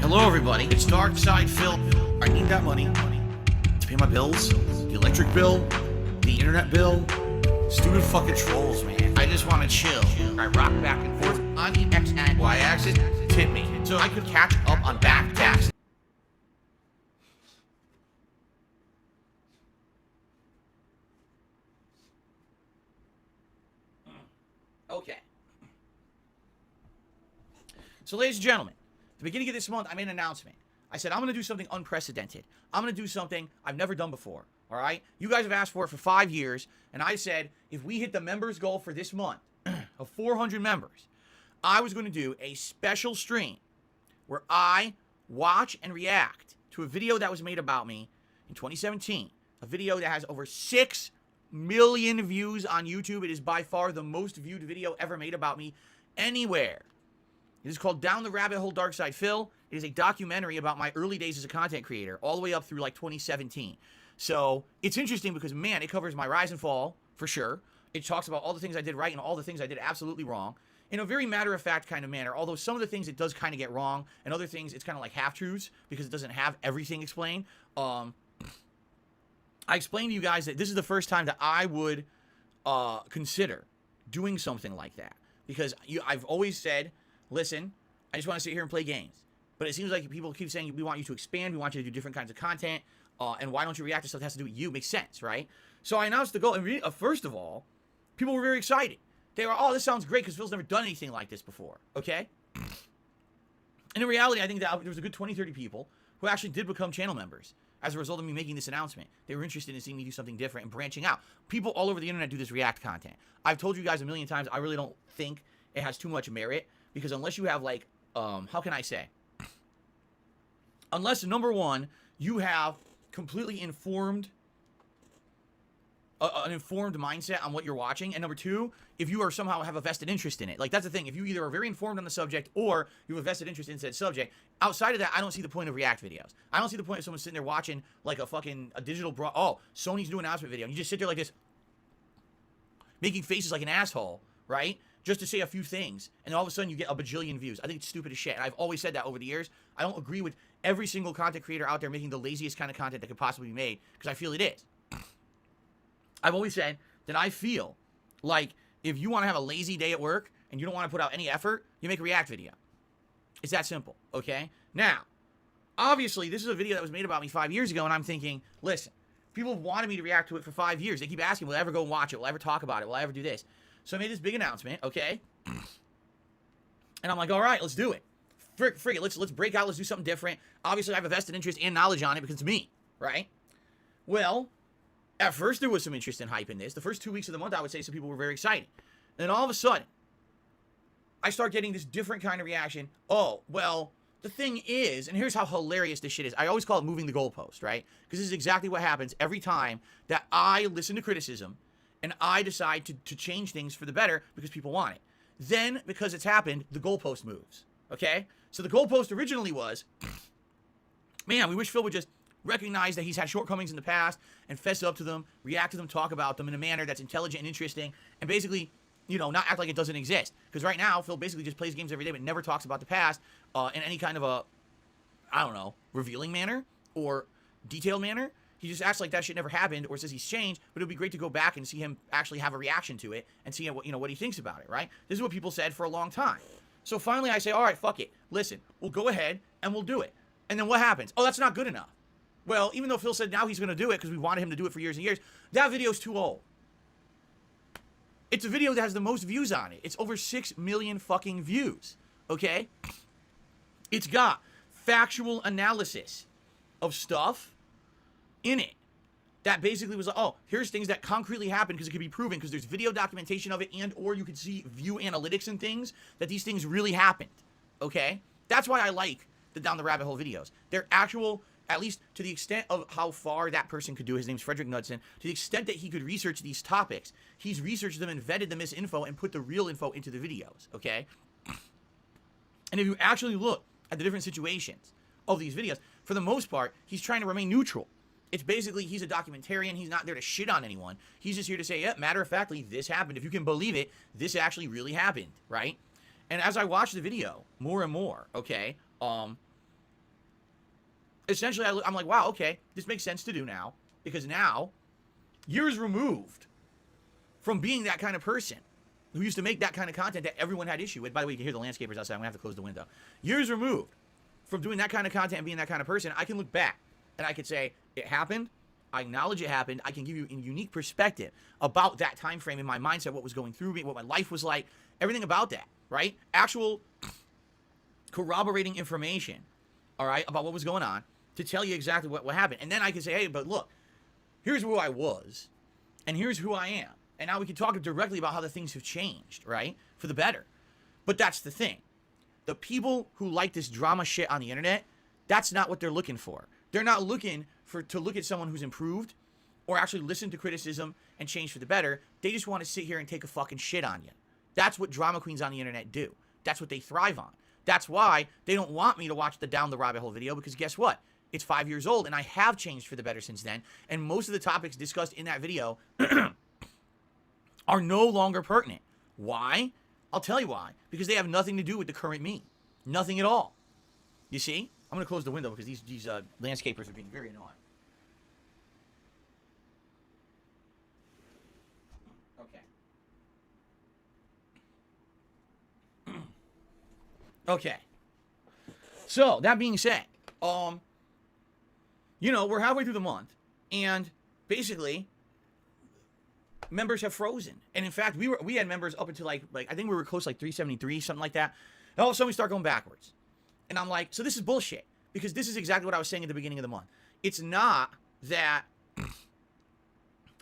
Hello, everybody. It's Dark Side Phil. I need that money to pay my bills, the electric bill, the internet bill. Stupid fucking trolls, man. I just want to chill. I rock back and forth on the X and Y axis. Tip me so I could catch up on back taxes. Okay. So, ladies and gentlemen, at the beginning of this month, I made an announcement. I said, I'm going to do something unprecedented. I'm going to do something I've never done before, all right? You guys have asked for it for 5 years, and I said, if we hit the members goal for this month of 400 members, I was going to do a special stream where I watch and react to a video that was made about me in 2017, a video that has over 6 million views on YouTube. It is by far the most viewed video ever made about me anywhere. It is called Down the Rabbit Hole Dark Side Phil. It is a documentary about my early days as a content creator, all the way up through like 2017. So it's interesting because, man, it covers my rise and fall, for sure. It talks about all the things I did right and all the things I did absolutely wrong in a very matter-of-fact kind of manner, although some of the things it does kind of get wrong, and other things it's kind of like half-truths because it doesn't have everything explained. I explained to you guys that this is the first time that I would consider doing something like that because I've always said, listen, I just want to sit here and play games. But it seems like people keep saying, we want you to expand, we want you to do different kinds of content, and why don't you react to stuff that has to do with you? Makes sense, right? So I announced the goal, and first of all, people were very excited. They were, oh, this sounds great because Phil's never done anything like this before, okay? And in reality, I think that there was a good 20, 30 people who actually did become channel members as a result of me making this announcement. They were interested in seeing me do something different and branching out. People all over the internet do this React content. I've told you guys a million times, I really don't think it has too much merit because unless you have like, how can I say? Unless, number one, you have completely informed, an informed mindset on what you're watching, and number two, if you are somehow have a vested interest in it. Like, that's the thing. If you either are very informed on the subject or you have a vested interest in said subject, outside of that, I don't see the point of React videos. I don't see the point of someone sitting there watching, like, a digital oh, Sony's doing an announcement video, and you just sit there like this, making faces like an asshole, right? Just to say a few things, and all of a sudden you get a bajillion views. I think it's stupid as shit, and I've always said that over the years. I don't agree with every single content creator out there making the laziest kind of content that could possibly be made, because I feel it is. I've always said that I feel like if you want to have a lazy day at work, and you don't want to put out any effort, you make a React video. It's that simple, okay? Now, obviously, this is a video that was made about me 5 years ago, and I'm thinking, listen, people have wanted me to react to it for 5 years. They keep asking, will I ever go and watch it? Will I ever talk about it? Will I ever do this? So I made this big announcement, okay? And I'm like, all right, let's do it. Frig it, let's break out, let's do something different. Obviously, I have a vested interest and knowledge on it because it's me, right? Well, at first there was some interest and hype in this. The first 2 weeks of the month, I would say some people were very excited. And then all of a sudden, I start getting this different kind of reaction. Oh, well, the thing is, and here's how hilarious this shit is. I always call it moving the goalpost, right? Because this is exactly what happens every time that I listen to criticism and I decide to change things for the better because people want it. Then, because it's happened, the goalpost moves, okay? So the goalpost originally was, man, we wish Phil would just recognize that he's had shortcomings in the past and fess up to them, react to them, talk about them in a manner that's intelligent and interesting, and basically, you know, not act like it doesn't exist. Because right now, Phil basically just plays games every day but never talks about the past in any kind of a, I don't know, revealing manner or detailed manner. He just acts like that shit never happened or says he's changed, but it would be great to go back and see him actually have a reaction to it and see what, you know, what he thinks about it, right? This is what people said for a long time. So finally I say, all right, fuck it. Listen, we'll go ahead and we'll do it. And then what happens? Oh, that's not good enough. Well, even though Phil said now he's going to do it because we wanted him to do it for years and years, that video's too old. It's a video that has the most views on it. It's over 6 million fucking views, okay? It's got factual analysis of stuff in it that basically was like, oh, here's things that concretely happened because it could be proven because there's video documentation of it and or you could see view analytics and things that these things really happened, okay? That's why I like the Down the Rabbit Hole videos. They're actual, at least to the extent of how far that person could do. His name's Frederick Knudsen. To the extent that he could research these topics, he's researched them and vetted the misinfo and put the real info into the videos, okay? And if you actually look at the different situations of these videos, for the most part, he's trying to remain neutral. It's basically, he's a documentarian. He's not there to shit on anyone. He's just here to say, yeah, matter of factly, this happened. If you can believe it, this actually really happened, right? And as I watch the video more and more, okay, essentially, I'm like, wow, okay, this makes sense to do now. Because now, years removed from being that kind of person who used to make that kind of content that everyone had issue with. By the way, you can hear the landscapers outside. I'm going to have to close the window. Years removed from doing that kind of content and being that kind of person, I can look back and I could say, it happened. I acknowledge it happened. I can give you a unique perspective about that time frame in my mindset, what was going through me, what my life was like, everything about that, right? Actual corroborating information, all right, about what was going on to tell you exactly what happened. And then I can say, hey, but look, here's who I was, and here's who I am. And now we can talk directly about how the things have changed, right? For the better. But that's the thing. The people who like this drama shit on the internet, that's not what they're looking for. They're not looking to look at someone who's improved or actually listen to criticism and change for the better. They just want to sit here and take a fucking shit on you. That's what drama queens on the internet do. That's what they thrive on. That's why they don't want me to watch the Down the Rabbit Hole video, because guess what? It's 5 years old, and I have changed for the better since then. And most of the topics discussed in that video are no longer pertinent. Why? I'll tell you why. Because they have nothing to do with the current me. Nothing at all. You see? I'm going to close the window because these landscapers are being very annoying. Okay. Okay. So, that being said, you know, we're halfway through the month, and basically, members have frozen. And in fact, we had members up until like I think we were close to like 373, something like that. And all of a sudden we start going backwards. And I'm like, so this is bullshit. Because this is exactly what I was saying at the beginning of the month. It's not that,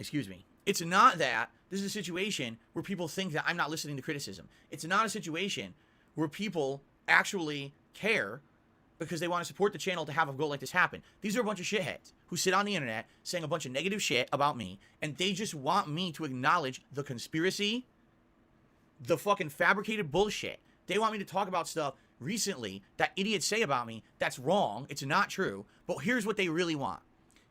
excuse me, it's not that this is a situation where people think that I'm not listening to criticism. It's not a situation where people actually care because they want to support the channel to have a goal like this happen. These are a bunch of shitheads who sit on the internet saying a bunch of negative shit about me, and they just want me to acknowledge the conspiracy, the fucking fabricated bullshit. They want me to talk about stuff recently that idiots say about me that's wrong. It's not true. But here's what they really want.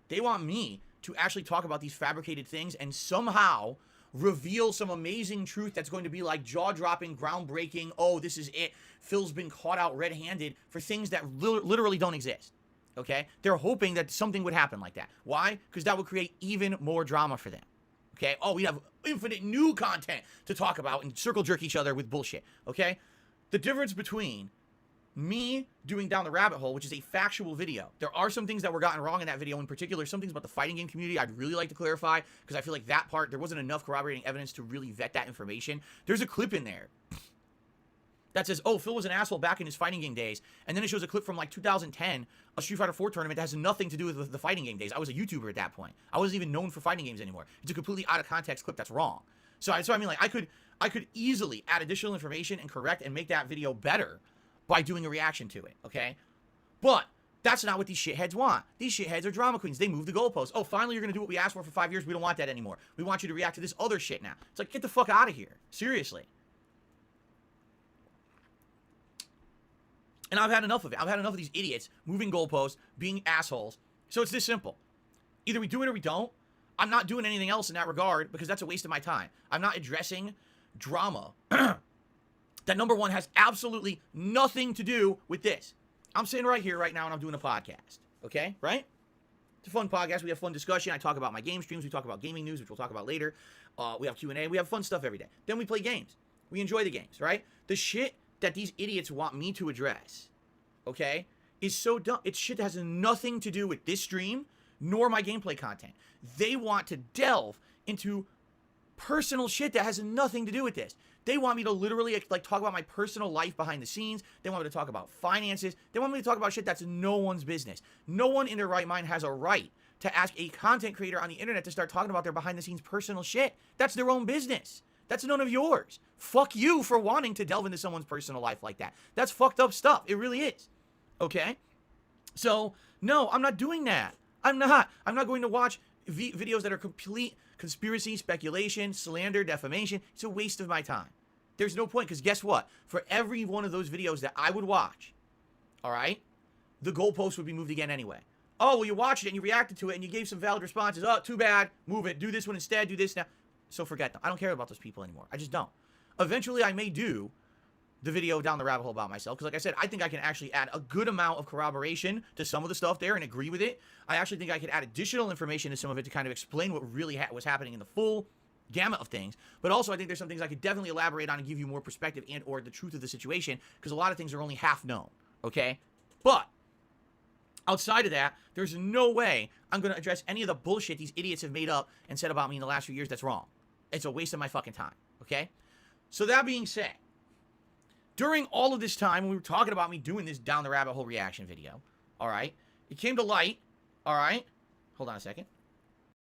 They want me to actually talk about these fabricated things and somehow reveal some amazing truth that's going to be like jaw-dropping, groundbreaking, oh, this is it. Phil's been caught out red-handed for things that literally don't exist. Okay? They're hoping that something would happen like that. Why? Because that would create even more drama for them. Okay? Oh, we have infinite new content to talk about and circle jerk each other with bullshit. Okay? The difference between me doing Down the Rabbit Hole, which is a factual video. There are some things that were gotten wrong in that video, in particular, some things about the fighting game community I'd really like to clarify, because I feel like that part, there wasn't enough corroborating evidence to really vet that information. There's a clip in there that says, oh, Phil was an asshole back in his fighting game days, and then it shows a clip from like 2010, a Street Fighter 4 tournament that has nothing to do with the fighting game days. I was a YouTuber at that point. I wasn't even known for fighting games anymore. It's a completely out of context clip that's wrong. So I mean, like, I could easily add additional information and correct and make that video better by doing a reaction to it, okay? But that's not what these shitheads want. These shitheads are drama queens. They move the goalposts. Oh, finally you're going to do what we asked for 5 years. We don't want that anymore. We want you to react to this other shit now. It's like, get the fuck out of here. Seriously. And I've had enough of it. I've had enough of these idiots moving goalposts, being assholes. So it's this simple. Either we do it or we don't. I'm not doing anything else in that regard because that's a waste of my time. I'm not addressing drama that, number one, has absolutely nothing to do with this. I'm sitting right here right now and I'm doing a podcast. Okay? Right? It's a fun podcast. We have fun discussion. I talk about my game streams. We talk about gaming news, which we'll talk about later. We have Q&A. We have fun stuff every day. Then we play games. We enjoy the games, right? The shit that these idiots want me to address, okay, is so dumb. It's shit that has nothing to do with this stream nor my gameplay content. They want to delve into personal shit that has nothing to do with this. They want me to literally like talk about my personal life behind the scenes. They want me to talk about finances. They want me to talk about shit that's no one's business. No one in their right mind has a right to ask a content creator on the internet to start talking about their behind the scenes personal shit. That's their own business. That's none of yours. Fuck you for wanting to delve into someone's personal life like that. That's fucked up stuff. It really is. Okay? So, no, I'm not doing that. I'm not going to watch videos that are complete conspiracy, speculation, slander, defamation. It's a waste of my time. There's no point, because guess what? For every one of those videos that I would watch, all right, the goalpost would be moved again anyway. Oh, well, you watched it and you reacted to it and you gave some valid responses. Oh, too bad. Move it. Do this one instead. Do this now. So forget them. I don't care about those people anymore. I just don't. Eventually, I may do the video down the rabbit hole about myself. Because like I said, I think I can actually add a good amount of corroboration to some of the stuff there and agree with it. I actually think I could add additional information to some of it to kind of explain what really was happening in the full gamut of things. But also I think there's some things I could definitely elaborate on and give you more perspective and or the truth of the situation, because a lot of things are only half known, okay? But outside of that, there's no way I'm going to address any of the bullshit these idiots have made up and said about me in the last few years that's wrong. It's a waste of my fucking time, okay? So that being said, during all of this time, when we were talking about me doing this down the rabbit hole reaction video, all right, it came to light, all right, hold on a second.